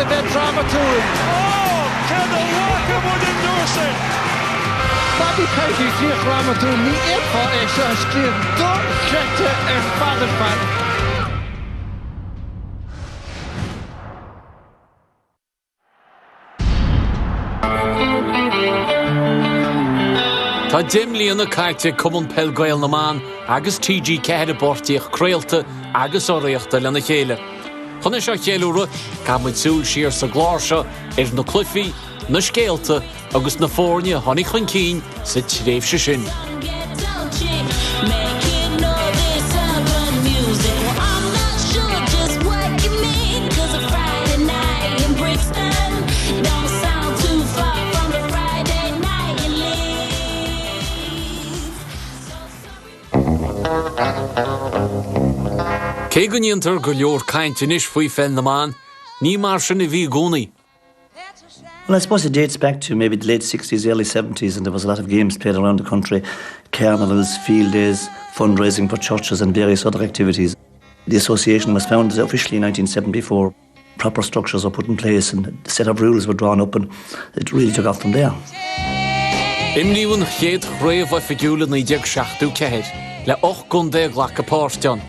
a bit dramaturg. Oh, can the Laochra would endorse it? Bobby Peggy three dramaturg ní épa é se scríb dó chete father fan. Tá dim líonna caite cumann Peil Gael na mBan agus TG ceithre bortíoch craolta agus áireachta lena chéile. Chuna seo chéúra camuid súil siar sa gláirse na clufií, na scéalta agus na fórne tháinig chun cín sa tréimhse sin. Cé go níontar go leor caint inis faoi fein na mBan, ní mar sin I bhí gúnaí. Well, I suppose it dates back to maybe the late 60s, early 70s, and there was a lot of games played around the country, carnivals, field days, fundraising for churches and various other activities. The association was founded officially in 1974. Proper structures were put in place and a set of rules were drawn up, and it really took off from there. Imníúin chéad chréomh a figiúla na 1974 le 8 gundé ghlacha páirteán.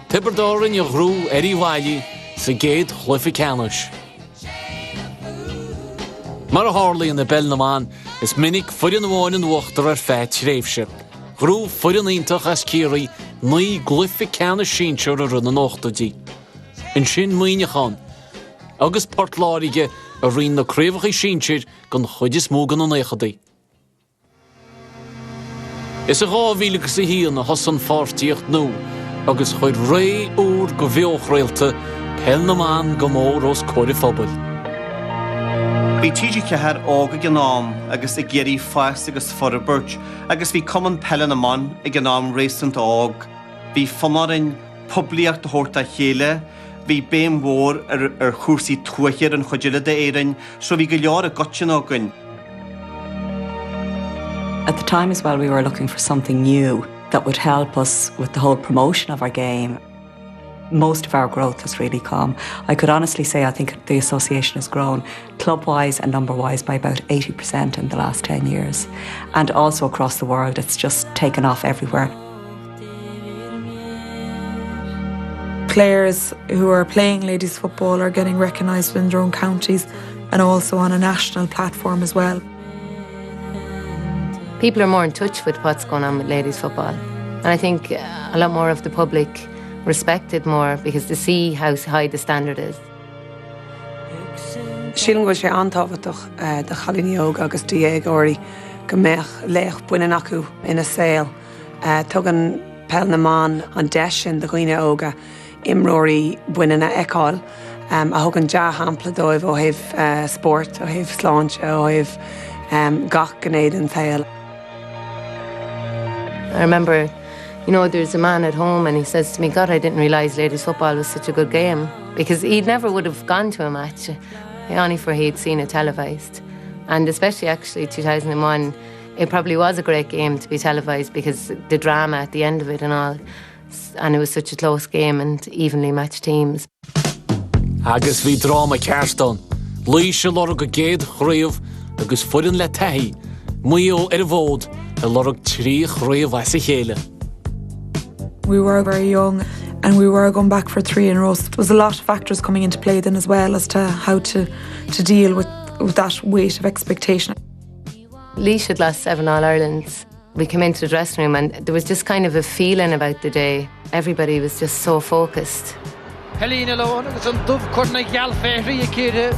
Tibardárin I grú bhailí sa géad chluifi canis. Mar a hárlaí na Peil na mBan is minic fuireann bháin uachtar feit tréimhse. Grú fuireann ítach as círaí ní gluifi canis sínseir a run an óchtadí. In sin muoinechan. Agus portláirige a rion na créomhaí sínseir gon chuid is mógan an échadaí. Is a gábhíle sa híon na hosan fáirtíocht nó, agus chuid ré úr go bheochréalta Peil na mBan go mór os cóir phobal. Bhí TG ceithre ága gnám agus I géirí fáist agus fora beirt, agus bhí cumann Peil na mBan I gnám réastant ág. Bhí fanarin pobliacht a thórta chéile, bhí béim mór ar chúrsaí tuaithir an chuideile de éireann, so bhí go leor a gotsin ágainn. At the time as well, we were looking for something new that would help us with the whole promotion of our game. Most of our growth has really come. I could honestly say I think the association has grown club-wise and number-wise by about 80% in the last 10 years. And also across the world, it's just taken off everywhere. Players who are playing ladies football are getting recognised in their own counties and also on a national platform as well. People are more in touch with what's going on with ladies football. And I think a lot more of the public respect it more because they see how high the standard is. Sílan go sé antáhaach de chalíneog agus diaagóirí go mbeadh léach buine acu ina saoil. Tugann Peil na mBan an deis de dhaoine óga imróirí buine na eáil a thugann de hampla dóibh ó thaobh sport, ó thaobh sláinte, ó thaobh gach gnéad an tail. I remember, there's a man at home and he says to me, God, I didn't realise ladies football was such a good game because he never would have gone to a match, only for he'd seen it televised. And especially actually 2001, it probably was a great game to be televised because the drama at the end of it and all, and it was such a close game and evenly matched teams. Agus bhí drama cearstán, líise lorg go géad chríomh agus fuireann le taithí, muo ar a bhód a lorg trí chríomh as a chéile. We were very young and we were going back for 3 in a row. There was a lot of factors coming into play then as well as to how to deal with that weight of expectation. Laois had lost 7 All-Irelands. We came into the dressing room and there was just kind of a feeling about the day. Everybody was just so focused. Helena Lohan agus an dubh chuna geal féhrí a céire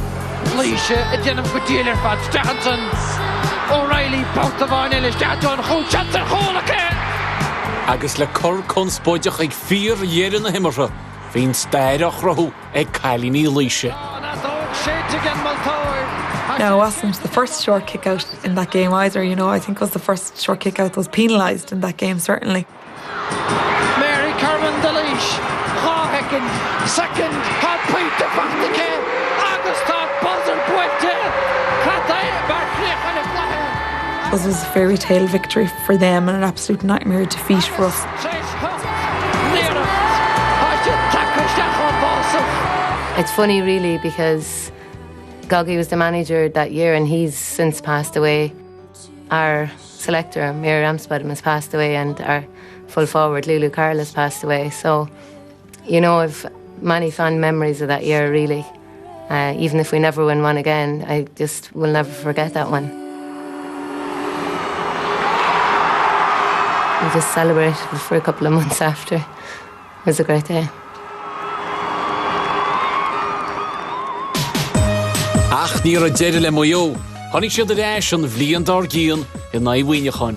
Laois a déanam go díal ar fad Stehanson O'Reilly Bountaván eile Stehanson chúteantar chólacha. Agus le cur chun spóideach ag 4 dhéireann na himmartha, hín staireach rathú ag cailíní Laoise. No, it wasn't the first short kick out in that game either, I think it was the first short kick out that was penalised in that game, certainly. Mary Carmen de Laois, Hawheckin, second, had Peter Bachticke, Augustin Buzzer Buente, Cathay, Barclay, and a It was a fairy tale victory for them and an absolute nightmare defeat for us. It's funny really because Goggy was the manager that year and he's since passed away. Our selector, Mary Ramsbottom, has passed away and our full forward, Lulu Carl, has passed away. So, you know, I've many fond memories of that year, really. Even if we never win one again, I just will never forget that one. We just celebrated for a couple of months after. It was a great day. Ach níor a deireadh le mayo, tháinig siad ar ais an bhliain dar gcéan in naidhhuineachán.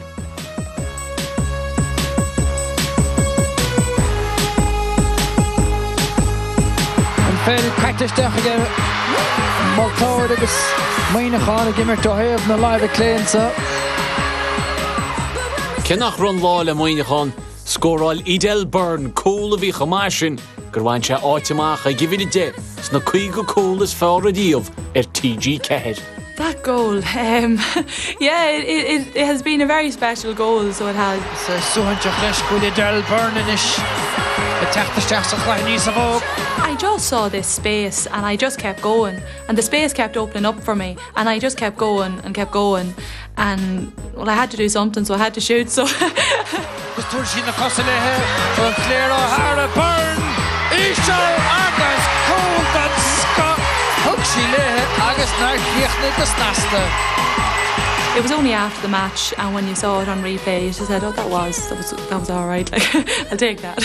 An Peil caiitisteach aige moltóir agus maoineachán a gimir dóthaíomh na Live Cléansa. Cinnach run lá le maoineachán, scóráil Idel Byrne cóla bhí chamáisin, gur bhain sé áiteamach a gibhíle de sna cuige cólas fáil a díomh TG Cehead. That goal, yeah, it has been a very special goal, so it has. I just saw this space and I just kept going and the space kept opening up for me and I just kept going and well, I had to do something, so I had to shoot, so it was only after the match, and when you saw it on replay, you said, "Oh, that was all right. Like, I'll take that."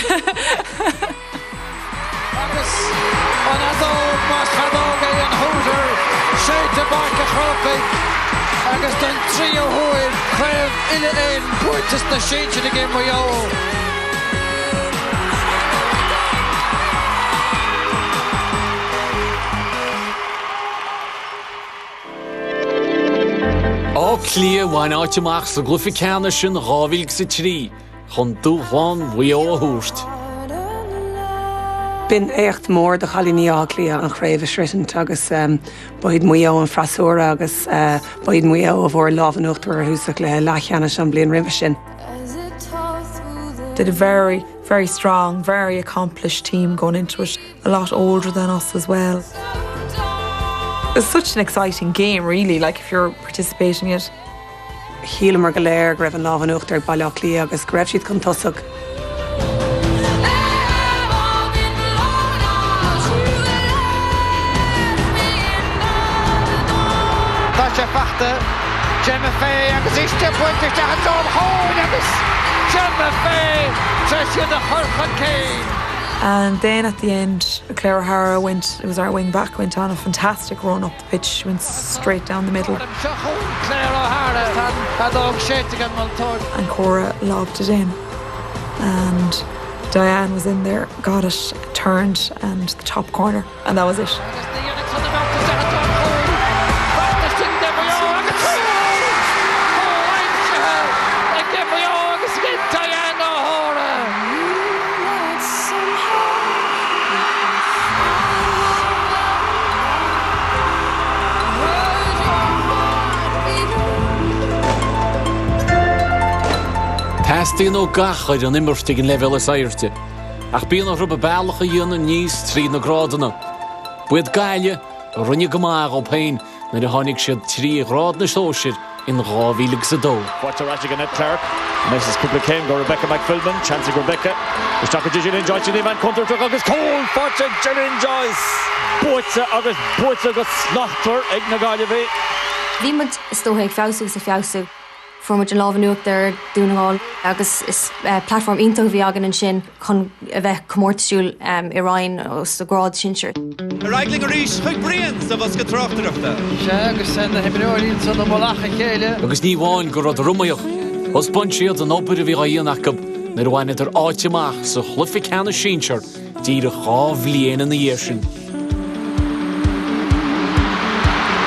Ó clia bhain áiteamach sa gluficeanna sin rábhílig sa trí, chun dúchán bhuí ó thuairt. Bin echt mór de chalíní áclia an chréibh sritant agus baid muo an frasúra agus baid muo a bhór lábhanúchtúir húsach le leithcheanna an blion rimhe sin. Did a very, very strong, very accomplished team going into it, a lot older than us as well. It's such an exciting game, really, like if you're participating in it. Híle mar go léir go raibh an lábhanúchtúir bailach lí agus go raibh siad chun tosach. Fachta, Gemma Fay agus iste buinte a dom hóin agus Gemma Fay treisiad a chorchan céin. And then at the end, Claire O'Hara it was our wing back, went on a fantastic run up the pitch, went straight down the middle. Claire O'Hara had og shit again Maltord. And Cora lobbed it in. And Diane was in there, got it, turned, and the top corner, and that was it. Tastíon ó gachaid an immerstig an level is airte, ach bíon ar rubba bailach a dhéana níos trí na grádanna. Buad gaile a runne gomáag ó Pein na de tháinig siad 3 grád na sóisiir in rábhílig sa dó. What a ratchet Annette Clark. Mrs. Kubla-Kane go Rebecca McPhilbin. Chance go Rebecca. Is Dr. Gillian Joyce in the man counter truck agus Cole Fortune Gillian Joyce. Boitsa go slaughter ag na Gailevy. Bhí mud stóthaigh fiosú sa fiosú. Formid an lábhanúachtar dúnaáil agus is platform iontóg bhí agan an sin chun a bheith comórtasúil i Ryan os a grád sinseir. Reigling a rís chuig brian sa bhas go tráchtarachta. Agus na hebreoín san na molacha chéile. Agus ní bháin go rud rumaíoch. Os bun siad an obair a bhí gaíonach na bhhain idir áiteamach sa chluficeanna sinseir dír a chábhlíon in na dhéir sin.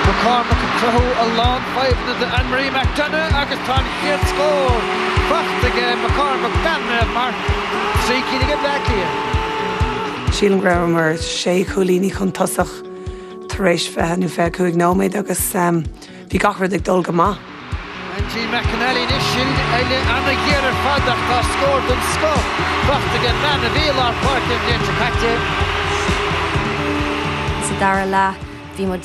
McCormack Crow a long 5 to the Anne-Marie McDonough agus tá chéad scór. Fachtaige McCormack Banna mar 3 cílige Blackley. Sílan Graham mar 6 cholíní chun tosach taréis feith nu feith chuig nóméid agus bhí gachar ag dul go maith. Angie McAnally nishin Anna Gearer fadach tá scór don sco. Fachtaige Banna Vílar Parkin déir pacte. Sa dara lá bhí mud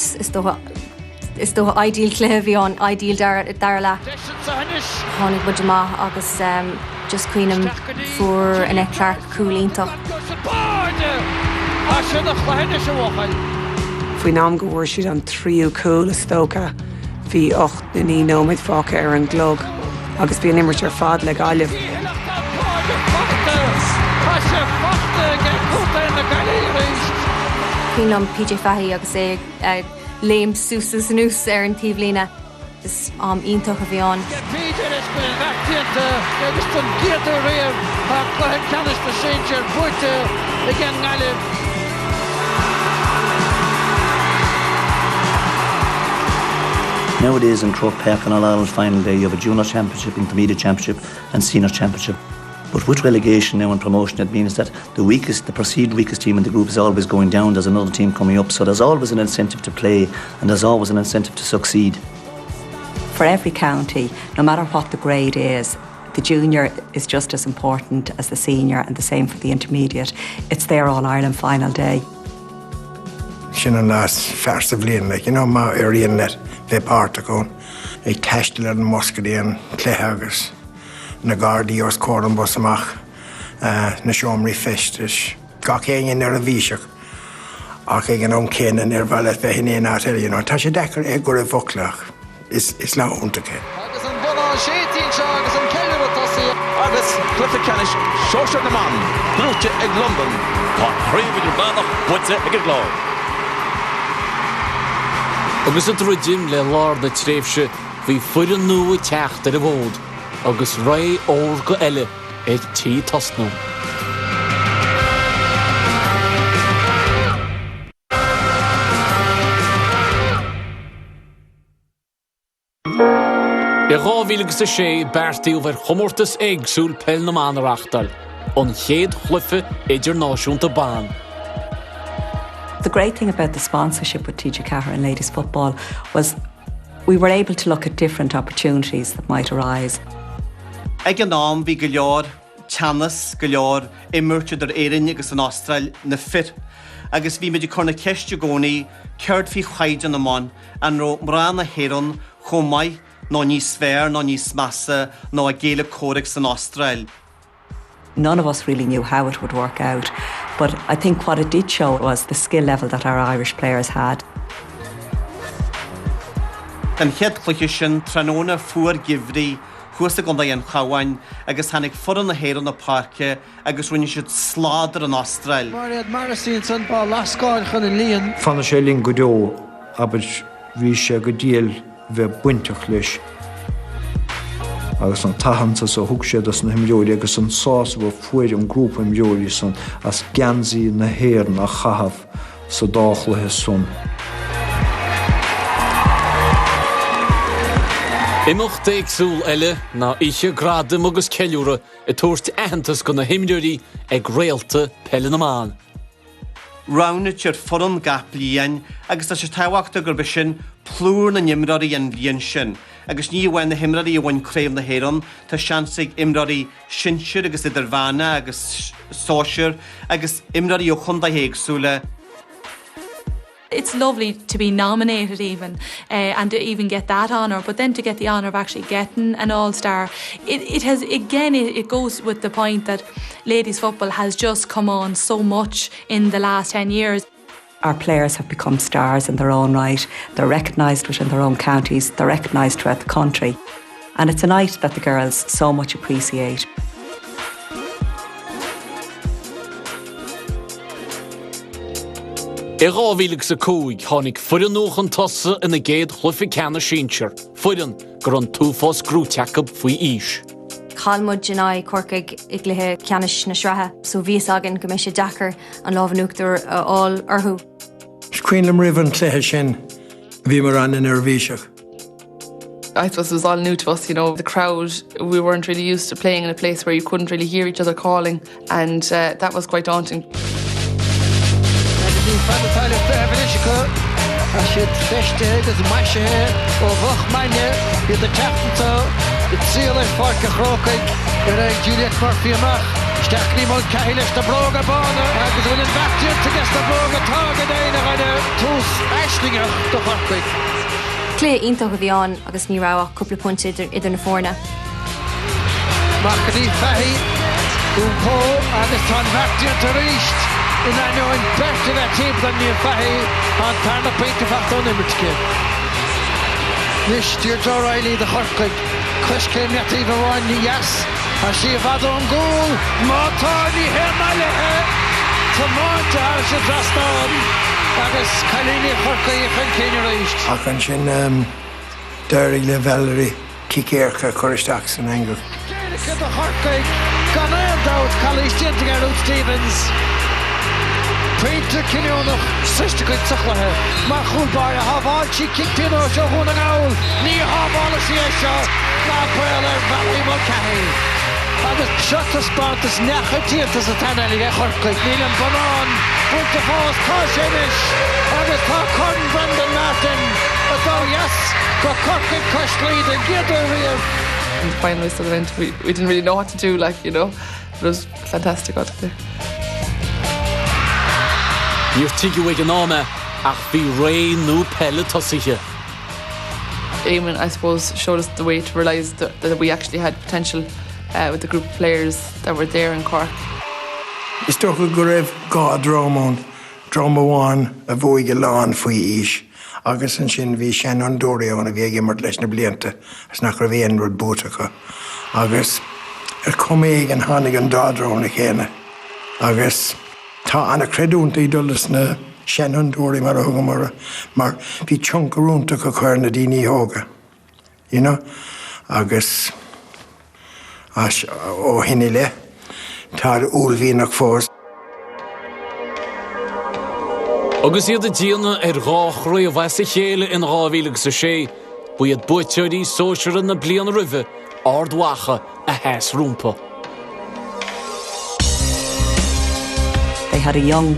is do ideal clé bhí an ideal dar le. Tháinig mud amach agus just cuiinem fuair an eclar coolíntaach. Faoin am go bhfuair siad an tríú cool is tócha bhí 8 na ní nóid fáca ar an glog agus bhí an immert ar fad le gáileh. Cuiinem PJ Fahey agus é léim súsas nús ar an tíomhlína. Is iontoch a bhí an. Peter is go in bhachtíanta agus tún giadú réir a chuir canis na séintear buirte again Gailib. Nowadays in Croke Park on All-Ireland final day, you have a junior championship, intermediate championship and senior championship. But with relegation now and promotion, it means that the perceived weakest team in the group is always going down. There's another team coming up. So there's always an incentive to play and there's always an incentive to succeed. For every county, no matter what the grade is, the junior is just as important as the senior and the same for the intermediate. It's their All-Ireland final day. Sin an last first of bbliain, like, you know, ma éiríonn net bheith páirte gón. Ag teistil ar an moscadaíon cléthe agus na Gardaí os córan bus amach na seomraí festis. Gach éigean ar a bhíseach ach ag an céanna ar bhealach bheith hinaon átail, you know. Tá sé dechar ag gur a bhuclach. Is leúntacha. Agus an bhá sétín seo agus an céile tosaí. Agus clufa canis seoir na man, brúte ag London. Tá chríomh idir bhealach buite ag an glár. Agus an druidim le lár na tréimhse bhí fuidir nua teacht ar a bhód, agus ré ór go eile ag tí tosnú. I 2006 beartaíú bhar chomórtas éagsúil Peil na mBan ar achtal, an chéad chluife idirnáisiúnta bán. The great thing about the sponsorship with TG Cahir and Ladies Football was we were able to look at different opportunities that might arise. Ag an nám bhí go leor teannas go leor imirte ar éireann agus an Austrail na fit. Agus bhí meidir chuna ceiste gcónaí ceart fhí chaide na mBan an ro mrán na héireann chomáid nó ní sfér, nó ní smasa, nó a Gaelic Codex in Austrail. None of us really knew how it would work out, but I think what it did show was the skill level that our Irish players had. An chead chluiche sin tróna fuair gimhrí chuasta go an chahain agus hanig furan na héireann na parke agus rinne siad sládar an Austrail. Mariad Marasín san bá lascáil chun in líon. Fanna sé linn go dó, aber bhí sé go díal bheith buinteach leis. Agus an tahananta sa thug sé as na himleoirí agus an sás bh fuair an grúp himleoirí san as gansaí na héireann a chahabh sa dáchlathe son. Imeacht éagsúil eile ná oíche gradam agus ceiliúra I tabhairt aitheantas go na himleoirí ag réalta Peil na mBan. Ránit ar foran gap líon agus tá sé táhaachta gur sin plúr na nimraí an bhíon sin. Agus ní bhhain na himraí a bhain craobh na héireann, tá seansaigh imraí sinseir agus idir bhana agus sóisiir agus imraí ó chunda éagsúla. It's lovely to be nominated even and to even get that honour, but then to get the honour of actually getting an All-Star, it goes with the point that ladies football has just come on so much in the last 10 years. Our players have become stars in their own right. They're recognised within their own counties, they're recognised throughout the country. And it's a night that the girls so much appreciate. I 2005 tháinig fuireann nuachan tosa ina géad chluife ceanna sínsir, fuireann gur an túfás grúteachab faoi ís. Calmud Janai Corcaig iglithe ceannis na sreathe, so bhíos agan go mé sé dachar an lábhanúachtar all orthú. Cuinnlam ribh an cléthe sin, bhí mar an in ar bhíseach. I suppose it was all new to us, you know, the crowd, we weren't really used to playing in a place where you couldn't really hear each other calling, and that was quite daunting. As je het vechte, dat is meisje, of wachtmanje, je de techten zo, het ziel is varken groken, er is Juliet Murphy mag, sterk niemand keilig de brogen banen, en we willen weg to get the ball target in a toes Ashlinger the Hartwig. Clé ionta go bhíán agus ní rá cúpla punt idir na fórna. Marcadí Fahy Úpó agus tá bhachtíon tar ríist in aine an berte bheith tíb gan níor Fahy an tarna peinte fachtón imirtce. Nis Deirdre O'Reilly the Hartwig Cuisce metíh bháin ní yes a si bhad an gól mátá ní henaile tá máinte ar se drastáin agus cailíní Hartwig chun céine ríist. Ach an sin Derry le Valerie Kicéircha choristeach san Engel. Céiricha the Hartwig gan éandát Calístianta gar Ruth Stevens. Peinte Cineónach suiste go tuchlathe mar chúlbáir a hábháil sí kictíó seo húna gáil ní hábhála sí seo ná Peil ar Valerie Mulcahy. Agus seachta spátas nechatíantas a tannaigh Hartwig níl an banán buinte fás tá séis agus tá Corn Brendan Martin atá yes go Corcaigh Cuislí the Giadar riamh. In the finalist event, we didn't really know what to do, like, you know. It was fantastic out there. Níor tigiú an áma ach bhí ré nó Peile tosaithe. Eamon, I suppose, showed us the way to realise that we actually had potential with the group of players that were there in Cork. Is toch a go raibh gá drámón, drámháin a bhuaige lán faoi ís. Agus an sin bhí Shannon Dorion a bhí gimmart leis na blianta as nach ra bhíon rud bútacha. Agus cumaigh an tháinig an dádrón a chéine. Agus tá anna creúnta í dullas na Shannon Dori mar a thugamara mar bhí tioncarúnta go chuir na daoine hóga. You know? Agus ó hinine le tá úlhíonach fós. Agus iad a díana ráchraí a bhaise chéile in ráhílag sa sé, buiad buiteirí sóisiir na blian ribhe ardhacha a heas rúmpa. They had a young,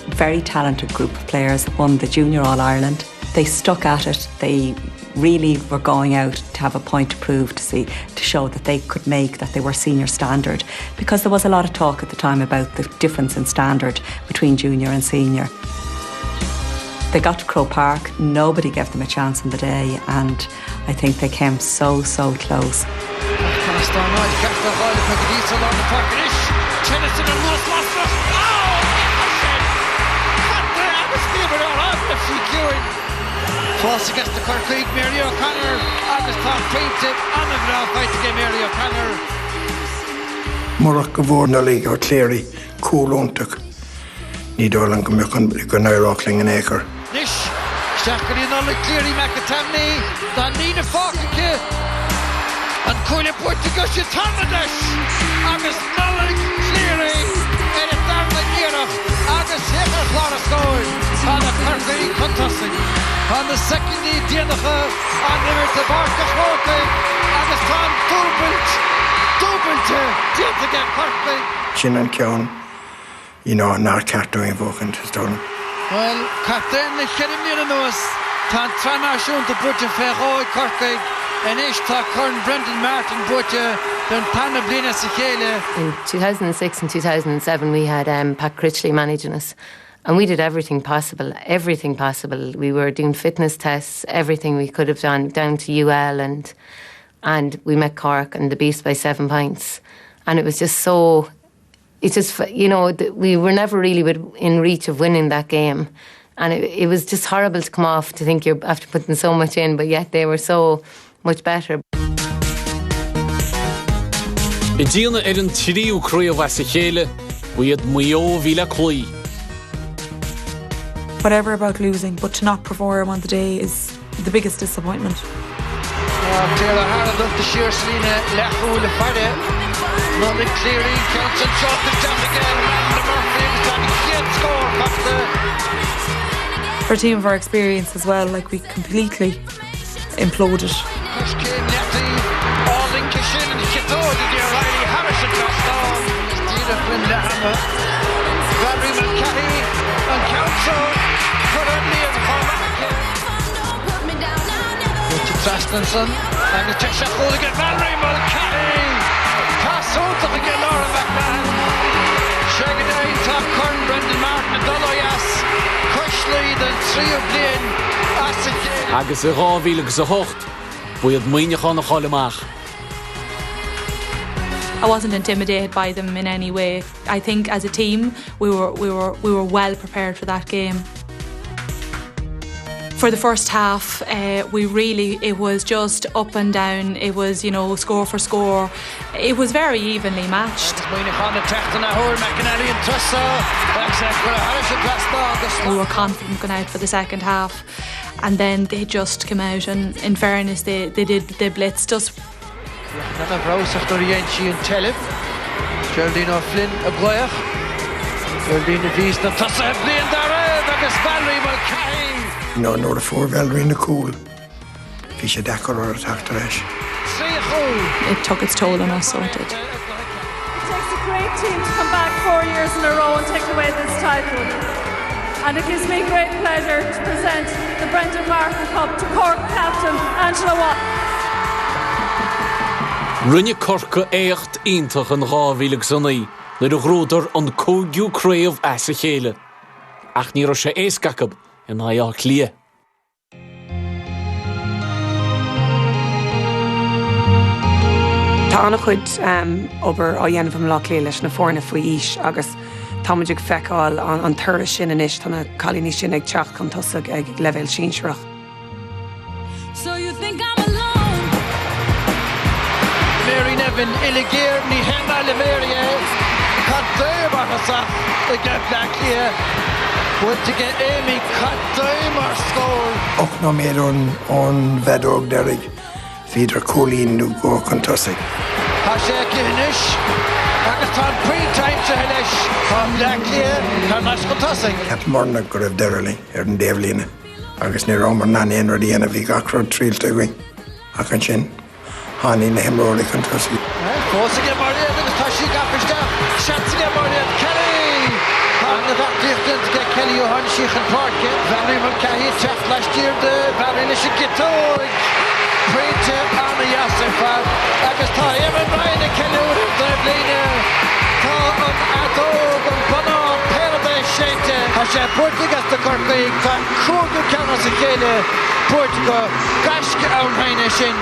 very talented group of players that won the Junior All-Ireland. They stuck at it. They really were going out to have a point to prove, to show that they could make, that they were senior standard, because there was a lot of talk at the time about the difference in standard between junior and senior. They got to Croke Park, nobody gave them a chance on the day, and I think they came so close. Fás against the Corcaigh Mary O'Connor agus tá peinte anna bhrá fight Mary O'Connor. Morach go bhór na lí ó cléirí cúlúntaach. Ní dólan go mbeachan go naireachling an éair. Nis, seachar í nola cléirí Macatamney, dá nína fácacha an cúile puirte go sé tarnadas agus nola cléirí ar a darna níarach agus héchar chlára scóir anna Corcaigh contesting. On the second díanacha an nimir de barca chócaigh agus tá dúbailte díanta gan Corcaigh. Sin an ceann, ná ceartú in bhóchan is dóna. Well, captain na cheannim níar an nuas tá tranaisiúnta buite feáid Corcaigh an éis tá Corn Brendan Martin buite don tanna bliana sa chéile. In 2006 and 2007 we had Pat Critchley managing us. And we did everything possible. We were doing fitness tests, everything we could have done, down to UL, and we met Cork and the Beast by 7 points. And it was just so, it's just, we were never really in reach of winning that game. And it was just horrible to come off, to think you're after putting so much in, but yet they were so much better. I díana an tríú cruí a bhaise chéile, buiad muo bhíle clí. Whatever about losing, but to not perform on the day is the biggest disappointment. Taylor Harland up the sheer Selina Lechú le Fade. Nothing clearing, counts and shot the jump again. Random Murphy was trying to get score after. For a team of our experience as well, like we completely imploded. All in Kishin and Kitto, the O'Reilly Harrison crossed on. Steve Linda Hammer. Valerie Mulcahy and Council. Trastenson and the Cheshire goal to get Valerie Mulcahy. Pass out to get Laura McMahon. Shagan top Corn Brendan Martin Doloyas Cushley the 3 of Blian Agus a ráhíle agus a hocht, buiad muoine chun a cholamach. I wasn't intimidated by them in any way. I think as a team we were well prepared for that game. For the first half, it was just up and down. It was, score for score. It was very evenly matched. We were confident going out for the second half, and then they just came out. And in fairness, they blitzed us. Geraldine O'Flynn a Goyach. Geraldine Vies na Tussa Blian Dara agus Valerie Mulcahy. No, the 4 Valerie cool. Fish a decor or a tactoresh. It took its toll on us, so it did. It takes a great team to come back 4 years in a row and take away this title. And it gives me great pleasure to present the Brendan Martin Cup to Cork captain Angela Watt. Rinne Corca écht ítach an ráhíle sannaí, le a ghrúdar an cógiú créamh as a chéile. Ach ní sé éascacab in haíach lia. Tá annach chuid obair á dhéanamh Laochra leis na fórna faoi ís agus táimeadh feicáil an turas sin inis tána cailíní sin ag teach chun tosag ag leibhéil sínsreach. So you think I'm alone? Mary Nevin Illigir ni Hema Leveria Kadeumarsa again back here. What to get Amy Kadeumar score. Och no mer on vedog derig. Vidar Colleen nu go contossig. Hashe Kinish. Pakistan pre-time to Helish. From back here. Hamash contossig. Cat morna go of derily. Den Devlin. Agus ni Roman nan en rodi en vi gakro trill to going. Akanchin. Han in him rodi contossig. Force again Maria. There was Tashi Gafishka. Shots again Maria. Kelly. On the back distance to get Kelly O'Hanshich and Park. Valerie Mulcahy checked last year. The Valerie Nishikito. Pre-tip on the Yassifa. Agus tá Evan Ryan and Kelly O'Hanshich. Tá an Adog and Bonan Peilbe Shete. Hashe Portugal the Corcaig. Tá Cúrgu Canas a Chéile. Portugal. Gashka O'Hanshich.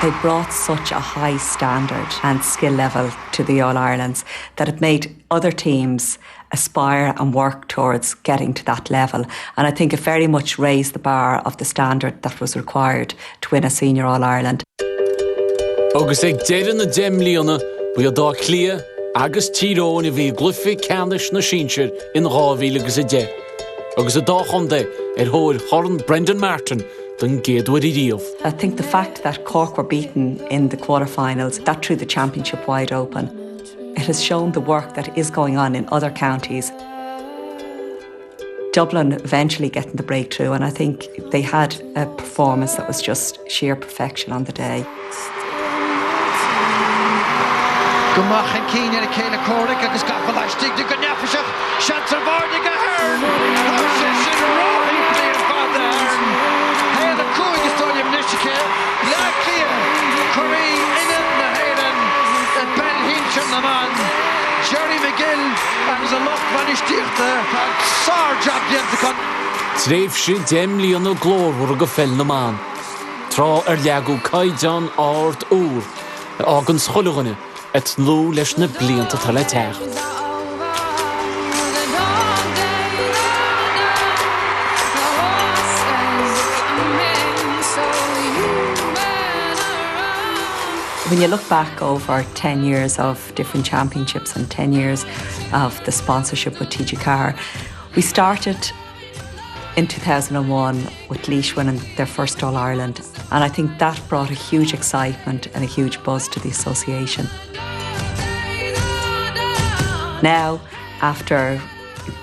They brought such a high standard and skill level to the All-Irelands that it made other teams aspire and work towards getting to that level. And I think it very much raised the bar of the standard that was required to win a senior All-Ireland. Agus ag deireadh na déimlíonna bu dá clia agus tíróin a bhí glufií canis na sínsir in ráhíle agus a dé. Agus a dá chumde thóir Horan Brendan Martin den géadúir I riamh. I think the fact that Cork were beaten in the quarterfinals, that threw the championship wide open. It has shown the work that is going on in other counties. Dublin eventually getting the breakthrough, and I think they had a performance that was just sheer perfection on the day. Gumach and Keane and Kayla Corrick agus Gafalashtig to Ganyafishach. Shots are Vardig a Hearn. Obsession rolling clear Father Hearn. Hail the Coig Estonium Nishike. La clear. Curry in it na Hayden. And Ben Hinch and the man. Jerry McGill. And there's a lot of Vanish Dichter. And Sarge up the end of the con. Tréimh sin déimlíonna glórhúr go fel na man. Trá leagú caidan áirt úr. Ágan schuilúine. Et nú leis na blianta tal le teach. When you look back over 10 years of different championships and 10 years of the sponsorship with TG Carr, we started in 2001 with Laois winning their first All-Ireland, and I think that brought a huge excitement and a huge buzz to the association. Now, after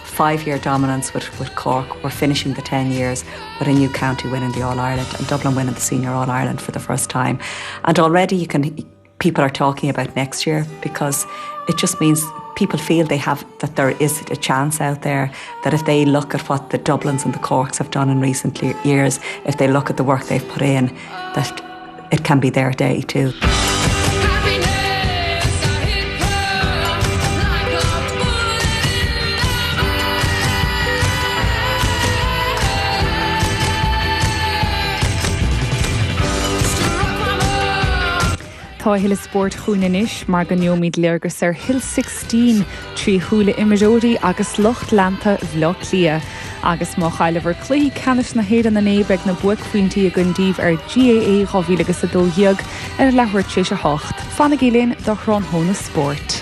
5-year dominance with Cork, we're finishing the 10 years with a new county winning the All-Ireland and Dublin winning the Senior All-Ireland for the first time. And already people are talking about next year, because it just means people feel that there is a chance out there, that if they look at what the Dublins and the Corks have done in recent years, if they look at the work they've put in, that it can be their day too. Tá Hill Sport chuúnanis mar go neomíd léargus ar Hill 16 trí thuúla imimeóirí agus Locht Lanta bhlog lia. Agus má chailehar clí canis na héad na nébeg na buic faointí a gundíomh ar GAA 2012 ar lethir 8. Fanna Gélín do Chrón Hóna Sport.